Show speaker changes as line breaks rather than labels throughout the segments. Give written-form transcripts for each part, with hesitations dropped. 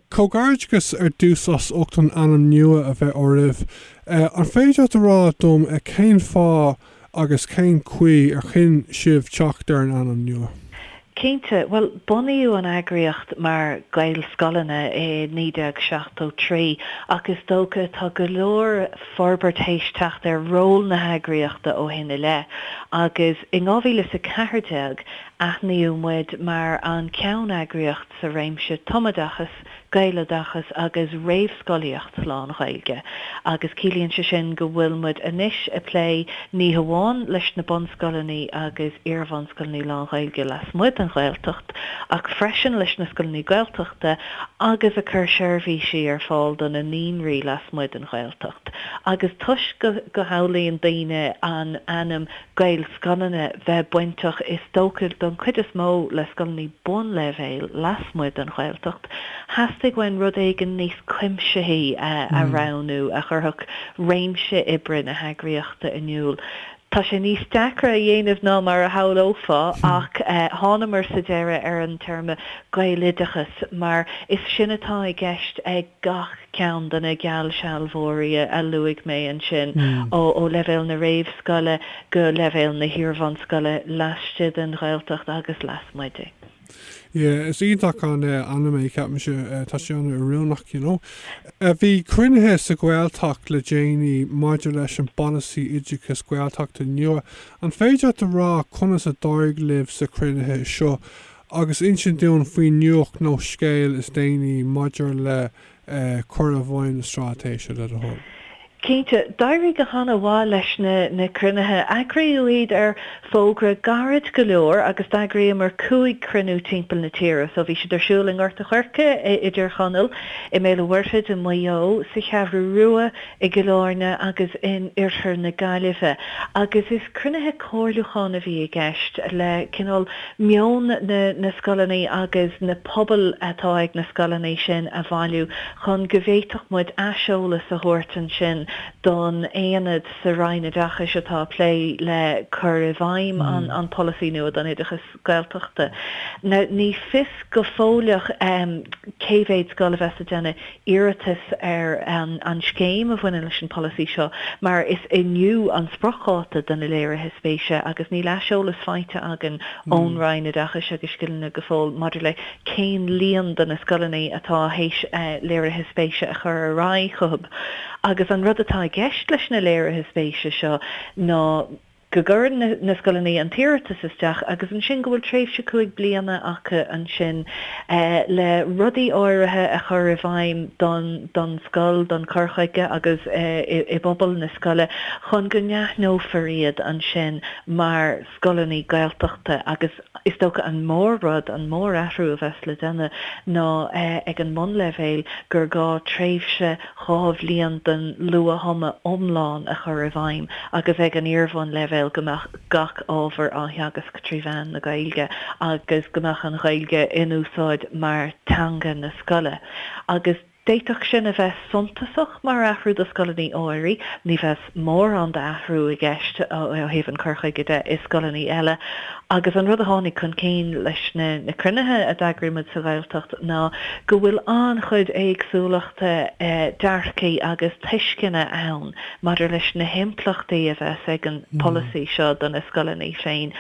Cógáirteachas dúsas ochtan anam nua a bheith oribh. An féidir rá dom céin fá agus céin cuí chin sibh teachtar an anam nua.
Cínte, well, bunaíú an agriocht mar Ghaelscoileanna 1973 agus dócha tá go leor forbartéisteach ar ról na agriochta ó hinna le agus i ngábhíle sa ceardeag aithníú muid mar an ceann agriocht sa réimse Tomadachas, Gaeloideachas agus réamhscoileacht slán Ghaelge agus cílíonn se sin go bhfuil muid inis a plé ní hamháin leis na bonscoilení agus iar-bhonscoilení lán Ghaelge las muid an Ghaeltacht ach freisin leis na scoilení Gaeltachta agus a chur seirbhísí ar fáil don na níonraí las muid an Ghaeltacht agus tuis go hamhlaíonn daoine an anam Gaelscoileanna bheith buinteach is tócail don cuid is mó le scoilení bun leibhéil las muid an Ghaeltacht hastig when rud éigen níos cuimsithe a ranú a churthach réimse ibre na hagraíochta inniuúil. Tá sé níos deacra a dhéanamh ná mar a haolófa ach tháinig sa deire ar an terma Gaeloideachas mar is sin atá I gceist ag gach ceann donna geall sealmhóirí a luigh mé an sin ó leibhéil na réamhscoile go leibhéil na hiar-bhonscoile laiste den Ghaeltacht agus lasmuide.
Yeah, is ídach an anime ceap se tá sé an riúnach, you know. Bhí crunithe sa Gaeltacht le déanaí maidir leis an Polasaí Oideachais Gaeltachta nua. An féidir a rá conas a dáig libh sa crunithe seo agus insin dún faoin nuach nó scéil is déanaí maidir le chur a bhain na strátéise le a thug.
Cínte, dairí go hána bhá leis na crunithe agraíú iad ar fógra garad go leor agus dagrií mar 5 crunú timpeall na tíre, so bhí si dersúling orta chuirce idir chanal I méle bhuirfid in Raidió sa Cheathrú Rua I Gaeilge agus in iar na Gaeilge agus is crunithe cóirluchána bhí I gceist le cinál meáin na scoilení agus na pobl atá ag na scoilení sin a bhailiú chun go bhféadfadh muid aiseolalas a thuairt an sin don éanad sa Raidiachas atá plé le chur a bhaim an Polasaí nua don Oideachais Gaeltachta. Now, ní fis go fóliach céhhéid scoilbheasta déna iartas ar an scéim a bhaine leis an Polasaí seo, mar is inniu an sprocháta don na léir hispéise agus ní leiseolalas feite agan ón Raidiachas agus Ghaelscoileanna go fóil maidir le cén líon don na scoilení atá héis léir hispéise a chur a rá chub. Agus an rud atá gceist leis na léir hispéise seo ná go gur na scoilení an tíretas isteach agus an sin go bhfuil tréimhse 5 bliana acha an sin le rudaí áirithe a chur a bhaim don scoil don chorchaige agus I bobal na scoile chun go neathnó faríad an sin mar scoilení Gaeltachta agus is tócha an mór rud an mór athrú a bheits le déine ná ag an mbun leibhéil gur gá tréimhse chábh líon den lua thoma omláin a chur a bhaim agus ag an iarbhán leibhéil gomach gach ábhar átheagas go tríomhain na Gaeilge agus gomach an Ghaelge in úsáid mar teanga na scoile agus déiteach sin a bheith suntasach mar athrú do scoilení áirí ní bheith mór an de athrú I gceist ó thaobh chorchaige de is scoilení eile agus an rud a tháinig chun céin leis na crunithe a dagrimid sa Gaeltacht ná go bhfuil an chud éagsúlachta dearcaí agus tuiscinne ann maidir leis na himplachtaí a bheith ag an Polasaí seo don na scoilení féin.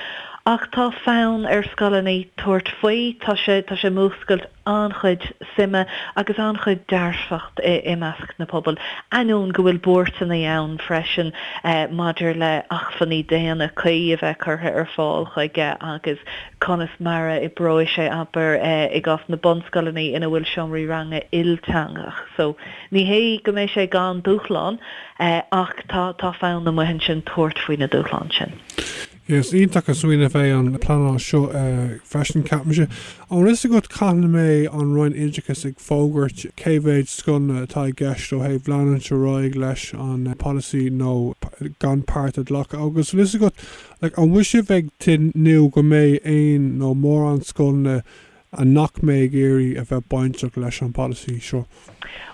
Ach tá fánn ar scoilení tuairt faoi tá sé múscailt an chud sime agus an chud dearfacht I measc na pobl. Anún go bhfuil buirtainna ann freisin maidir le achfaní déana chuí a bheith curtha ar fáil chuige agus conas mara I bróid sé aber I gás na bonscoilení ina bhfuil seomraí range ilteangach. So ní hé go mé sé gan dúchláin ach tá fánn na muhin sin tuairt faoi na dúchláin sin.
Yes, ítach a suine bheith an planán seo freisin capmise. An ris go caiithna mé an roiin Oideachas ag fógairt céhhéid scunna atá gceist ó thaobh leanann se roiig leis an Polasaí nó gan páirtad lech agus ris go an bhuiisih ag tin nu go mé aon nó mór an scunna a nach méid géirí a bheith baintach leis an Polasaí seo.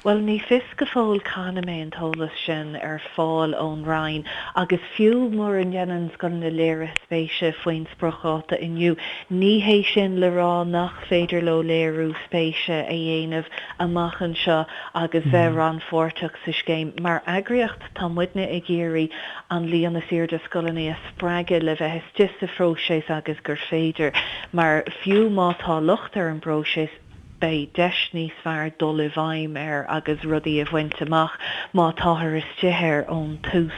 Well, ní fis go fóil canna mé an tolas sin fáil ón Rhein, agus fiú mór an dhéanans gan na léir spéise faoin sprocháta inniu. Ní hé sin le rá nach féidir lo léirú spéise a dhéanamh amachchan seo agus bheith ran fórteach sa scéim, mar agriocht tá muidne i géirí an líana sir de scoilní a spreige le bheith just a fróséis agus gur féidir, mar fiú mátá lucht ar an bróséis bei deis níos fearr dul I bhaim agus rudaí a bhaint amach má táthar is títhir ón tús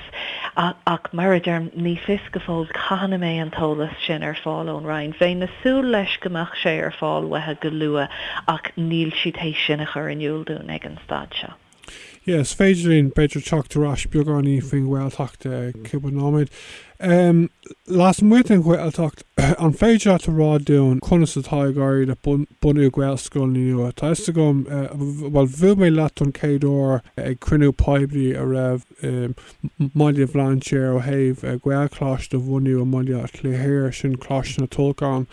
ach mar derm ní fis go fóil canna mé an tolas sin fáil ón Rhein. Bheith na súl leis gomach sé fáil wethe go lua ach níl siad hééis sinna chur inniuúil dún ag an stad seo.
Yes, féidirín beidir teachtarrás beagání faoin Gaeltachta cibonóid. Las muid an Gaeltacht an féidir a rádún chunas atá gáir a bunú Ghaelscoileanna nua. Tá is gom bhil bhú mé leat an céadúir ag cruinú poiblí a raibh maiile bhláintéir ó thaobh Gaelcláiste bhunú a maiile léir sin cláiste na tógáin.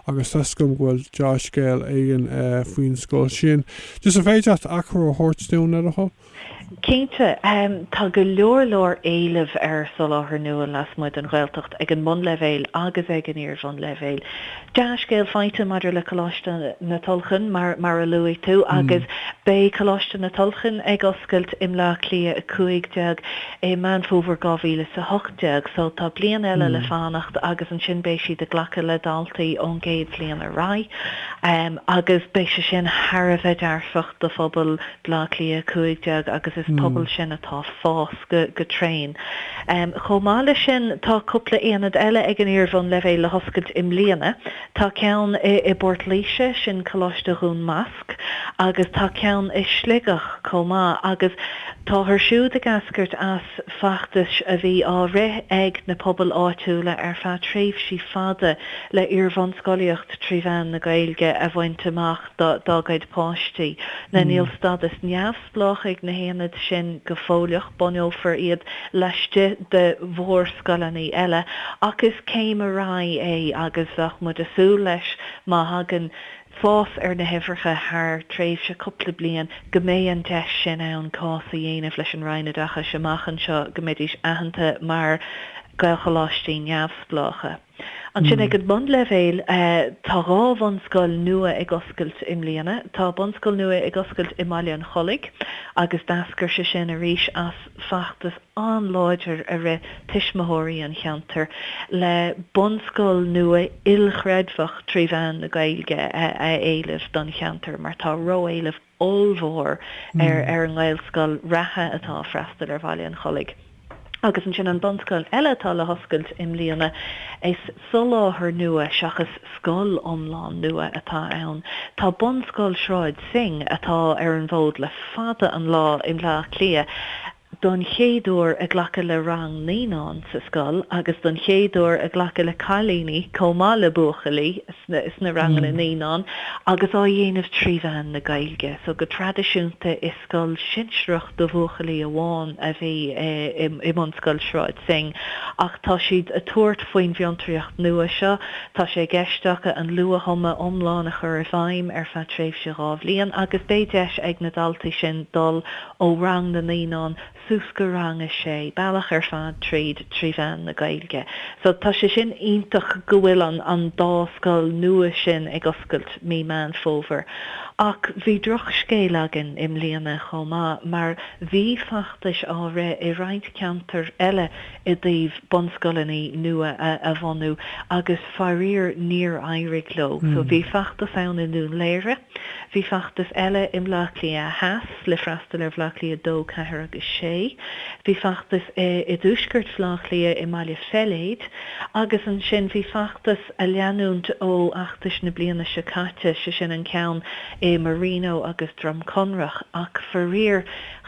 Agus gom bhfuil Josh Gael éigen faoin scoil sin. Just a féidir achar ó thuirtún ar a
Cínte, tá go leor éileh sol láthair nua las muid an Ghaeltacht ag an mun levéil agus ag an iar van levéil. Josh Gael feite maidir le choláiste na tolchan mar a luigh tú agus bé choláiste na tolchan ag oscailt imlá clia a 15 é man fómhar 2008, so tá blian eile le fánacht agus an sin béisi de ghlacha le daltaí ón géad blian a rai, agus béisi sin Harbheith dearfacht do phobal blá clia 15 agus is pobl sin atá fás go tréin. Chomáile sin tá cúpla éanad eile ag an iar van levéil le hoscailt im líana, tá ceann I bort líise sin choláiste rún masc, agus tá ceann I sligach comá, agus tá thar siúd a gascairt as fachtas a bhí á rith ag na pobl áitiúla fa tréimh sí fada le iar van scoilíocht tríbhean na Gaeilge a bhaint amach dágaid páistí. Na níl stad is neamhsplách ag na héanad sin go fóliach bonneofer iad leiste de mhór scoilní eile, agus céim a rai agus bheith mud a sú leis má hagan fós na hefricha haar tréimh se cúpla blian go mé an deis sin ann cása dhéanamh leis an Raidióachas amachchan seo go méidir aitheanta mar gailchaláistí neamhsplácha. An sin ag an bun levéil tá rá bhain scoil nua ag oscailt im líana, tá bun scoil nua ag oscailt I maiile an cholig, agus dascar se sin a ríis as fachtas an láidir a ré tiismóirí an cheantar le bun scoil nua ilchredfach tríbhean na Gaeilge a éileh don cheantar, mar tá ró éileh olmhór ar an Ghaelscoil ratha atá freastal ar bhaile an cholig. Agus an sin an bonscoil eile tá le hoscailt im líana is soláthar nua seachas scoil omláin nua atá ann. Tá bonscoil sráid sing atá ar an bhód le fada an lá im lá clia. Don chéadúir a ghlacha le rang níán sa scoil, agus don chéadúir a ghlacha le cailíní comá le buachalaí is na rangan na níán, agus á dhéanamh tríbhean na Gaeilge. So go tradiisiúnta is scoil sinsreacht do buachalaí amháin a bhí I mun scoil sráid sing. Ach tá siad a tuairt faoin bhiontraíocht nua seo, tá sé geisteacha an lua thuma omláin a chur a bhaim fa tréimh se rábhlíon, agus bé deis ag na daltaí sin dul ó rang na níán súsca rang a sé, bailach fad tríbhean na Gaeilge. So tá sé sin iontach go bhfuil an dáscoil nua sin ag oscailt mí man fómhar. Ach bhí droch scéalagan im líana chomá, mar bhí fachtais á ré I roinnt ceantar eile I dtaobh bonscoilní nua a bhanú, agus farír níor éirigh lo. So bhí fachtas ann in dún léire, bhí fachtas eile im lachlí a heas le freastal ar bhlachlí a 2 cethir agus 6, bhí fachtas I dúsgurt bhlachlí I maiile felléid, agus an sin bhí fachtas a leanúnt ó achtais na bliana se caite se sin an ceann Marino agus drum conrach, ach farír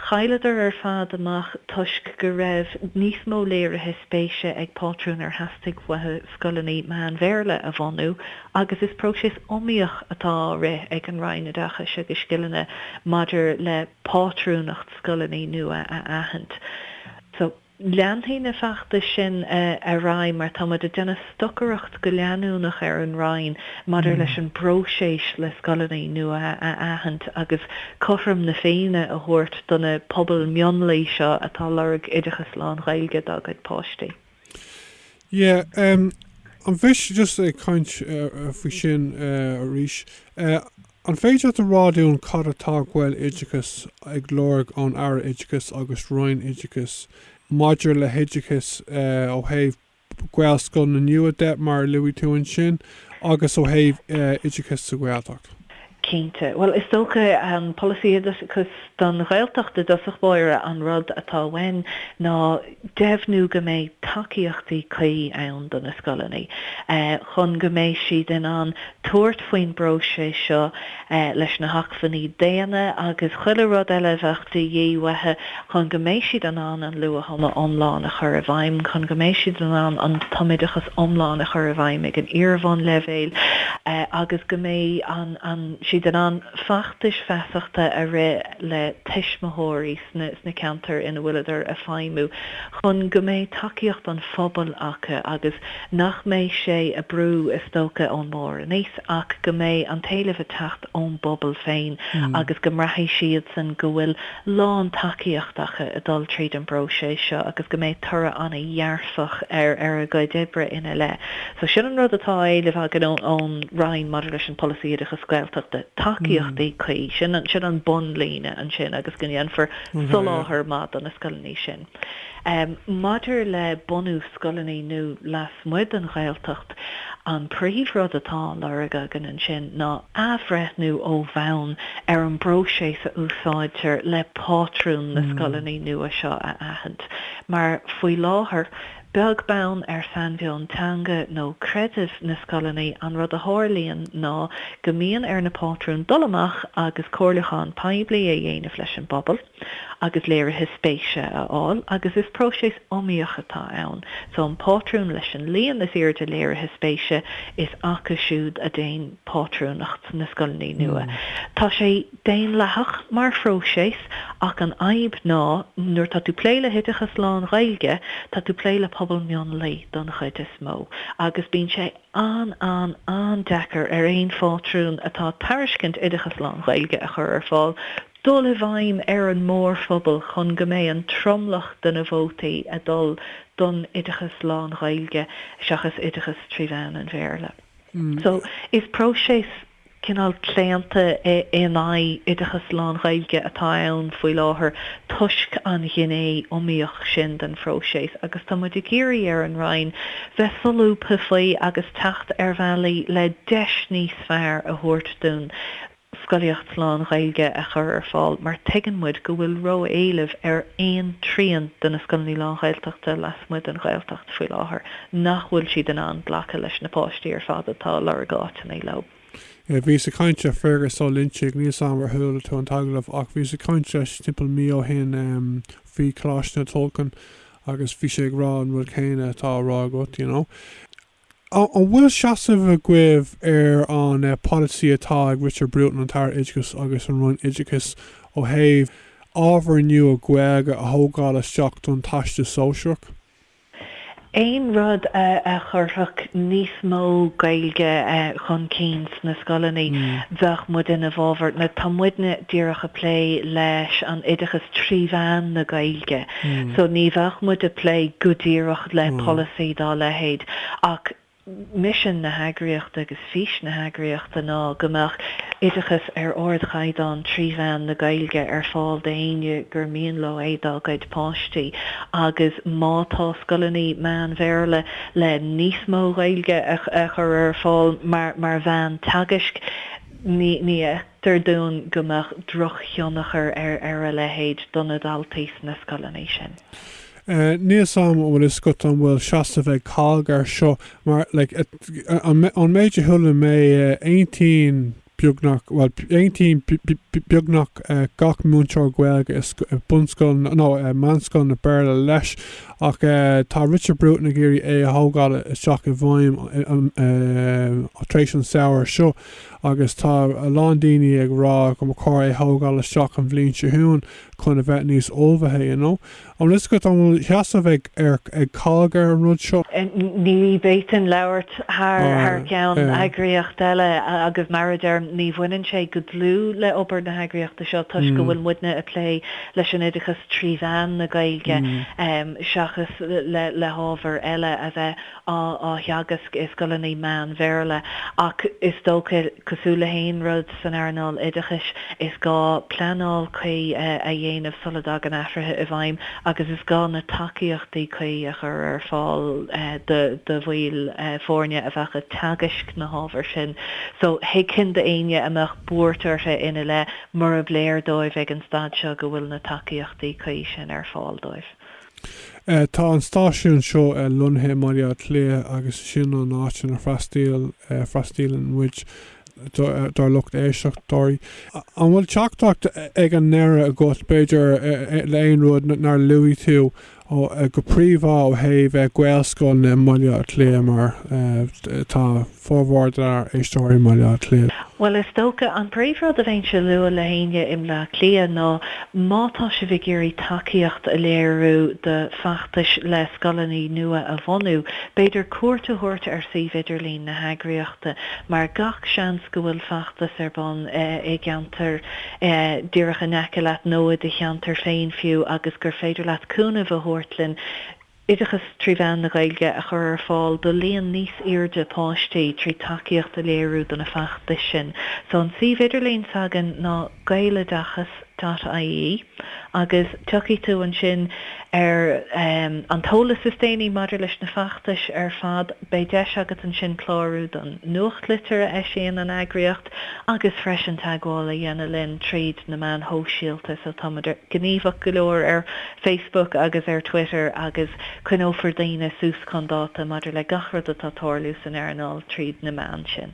chailadar ar fad amach tuisc go raibh níos mó léirithe spéise ag pátrún ar hastig wathe scoilní man bhéirle a bhanú, agus is prósis omíoch atá ré ag an Raidióachas agus Gaeltachta maidir le pátrúnacht scoilní nua a ahant. So leanhí na feachta sin a raim mar táid a déna stocharacht go leanúnach an rain madidir leis an broséis le scolaí nua a ahant agus chom na féine a thuirt donna pobl mionlaí seo atá lerug Oideachas Gaeilge agad páistí.
Yeah, an bhís just a caint fao sin a ríis. An féidir a rádiún cad atá Gaeloideachas ag glórig an iar-Oideachas agus Raidió Maidir le Oideachas ó thaobh Ghaelscoileanna nua de mar luí tú an sin agus ó thaobh Oideachas sa Gaeltacht.
Cínte. Well, is tócha an Polasaí Oideachas don Ghaeltachta dosach bóire an rud atá wen ná defhnú go méid takeíochtaí caí ann don na scolaí. Chun go méid siad in an tuairt faoin brose seo leis na hachfaní déana agus chuile rud eile bheachtaí dhéhhathe chun go méid siad an lua thoma omláin a chur a bhaim, chun go méid siad an Oideachas omláin a chur a bhaim ag an iarmhain levéil agus go méid an siad an fachtais feasachta a ré le teismhóirí sna ceantar ina bhfuidir a feimú chun go méid takeíocht an phobal acha agus nach méid sé a brú is tócha ón mór níos ach go méid an taobh a techt ón bobbal féin agus go mraithí siad san go bhfuil lán takeíochtacha a dul tríd an brose seo agus go méid tura anna dhearfach ar a gaidibre ina le. So sin an rud atá éileh agad ón rain madidir leis an Polasaí Oideachais Gaeltachta takeíochtaí caí sin an bon líne an sin agus gníon for soláthar mad an na scolaní sin. Maidir le bonú scolaní nó las muid an Ghaeltacht an príomhrud atá lerga gan an sin ná afreithnú ó bhain ar an broséis a úsáidtear le pátrún na scolaní nua seo a ahant. Mar faoi láthair beag bán ar san bheon teanga nó creidimh na scolaní an rud a hálíonn ná go mbíonn ar na pátrún dul amach agus comhlaíochán poiblí a dhéanamh leis an bobbal agus léir hispéise aáil agus is próséis omíoch atá ann. So an pátrún leis an líon is iar de léir hispéise is acha siúd a déon pátrúnacht na scolaní nua. Tá sé déon lethach mar phróséis ach an aib ná nuair tá tú pléile Oideachas Gaeilge tá tú pléile pobl mion lei don chuid is mó agus bíonn sé an dechar ar aon fátrún atá tariscint Oideachas Gaeilge a chur ar fáil dul a bhaim ar an mór phobal chun go méid an tromlach den a bhótaí a dul don Oideachas Gaeilge seachas Oideachas tríbhean an bhéarla. So is próséis cinál cléanta in Oideachas Gaeilge atá ann faoi láthair tuisc an ghinné omíoch sin den phróséis agus tá muid géirí ar an rain bheith solúpa faoi agus techt ar bhealaí le deis níos fearr a thuirt dún scoilíocht Gaeilge a chur ar fáil mar tegan muid go bhfuil ro éileh ar aon tríon den na scolaí Gaeltachta las muid an Gaeltacht faoi láthair nach bhfuil siad an blacha leis na páistí ar fad atá lergáin é le.
Bhí sa cainte fergus ó linseigh níos an thula tú an taglah ach bhí sa cainte timpeall mío hin fhí chláiste tolcan agus bhí sé rá an bhfuil chéine tá rá agat, An bhfuil seasamh a gcuibh ar an Polasaí atá ag Richard Bruton an tar-Oideachas agus an Raidió ó thaobh ábhar nniu a gcuige a thógáil isteach don taiste sóisiach.
Ein rud a churthach níos mó Gaeilge chun cíns na scolaní bheach muid in a bhábhar na tá muidne díreach a plé leis an Oideachas tríbhean na Gaeilge. So ní bheach muid a plé go díreach le Polasaí dá lehéad ach mission na hagraíocht agus fís na hagraíochta ná gomach Oideachas ar ordchaid an tríbhean na Gaeilge ar fáil daine gur míon lo édágaid páistí agus mátá scolaní meán bhéarla le níos mó Gaeilge a chur ar fáil mar bhean tagisc ní tar dún gomach drochionachar ar a lehéad donna daltaís na scolaní sin.
Níos am bhfuil is go an bhfuil seasta bheith cágar seo mar an méide thula mé 18 beagnach gach muintir Gaeilge is bunscoil manscoil na bearla leis ach tá Richard Bruton na géirí a thógáil isteach i bhaim tréis an saoir seo agus tá a lán daoine ag rá go cóir é thógáil isteach an bhblionn siún chun a bheith níos olbhathe, you know. An is go an cheasamh ag cágar an rud seo.
Ní bétain leirt haar ceann eagraíocht eile agus maridir ní bhaineann sé go dlú le obair na eagraíochta seo tuis go bhfuil muidne a lé leis an Oideachas tríomhean na Gaeilge seachas le hábhar eile a bheith á theagas is Gaeltaí meáin bhéarla ach is dócha cosúla haon rud san earnáil Oideachais is gá pleanáil chuí a dhéanamh solad an athraithe a bhaim agus is gá na takeíochtaí chuí a chur ar fáil de bhfuil fórne a bheitcha teagaisc na hábhar sin. So hécinn de aine amach búirtartha ina le mar a bléir dóibh ag an stad seo go bhfuil na takeíochtaí chuí sin ar fáil dóibh.
Tá an stáisiún seo lunthe Maria Clare agus sin an áitin a freistílan which dar lucht éisteach doirí. An bhfuil teachtacht ag an nera a got beidir le aon rud nar luí tú ó go príomhá heh Ghaelscoileanna Maria Clare mar tá Forbartha éistóirí Maria Clare.
Well, is tócha an príomhrád a bhain se lua le haine im le clia ná mátá se bhí géirí takeíocht a léirú de feachtais le scalaní nua a bhonú, beidir cuairta thuirta ar sí idirlín na heagraíochta, mar gach seans go bhfuil feachtas ar bon i gceantar díreach a neice leat nóa de cheantar féin fiú agus gur féidir leat cúnamh a thuirtlinn Oideachas tríomhean na Gaeilge a chur ar fáil do líon níos irde páistí trí takeíocht a léirú don na feachtais sin. So an sí idirlín sagan ná Gaeloideachas.ie agus tuí tú an sin ar an tólas sustéine maidir leis na feachtais ar fad bei deis agat an sin chlárú don nuacht litere sin an eagraíocht agus freisin taaghála dhéana linn tríd na man hóisialta so tá gníomhach go leor ar Facebook agus ar Twitter agus chun ófar daoine sús condáta maidir le gachrad atá tarlú san earnáil tríd na man sin.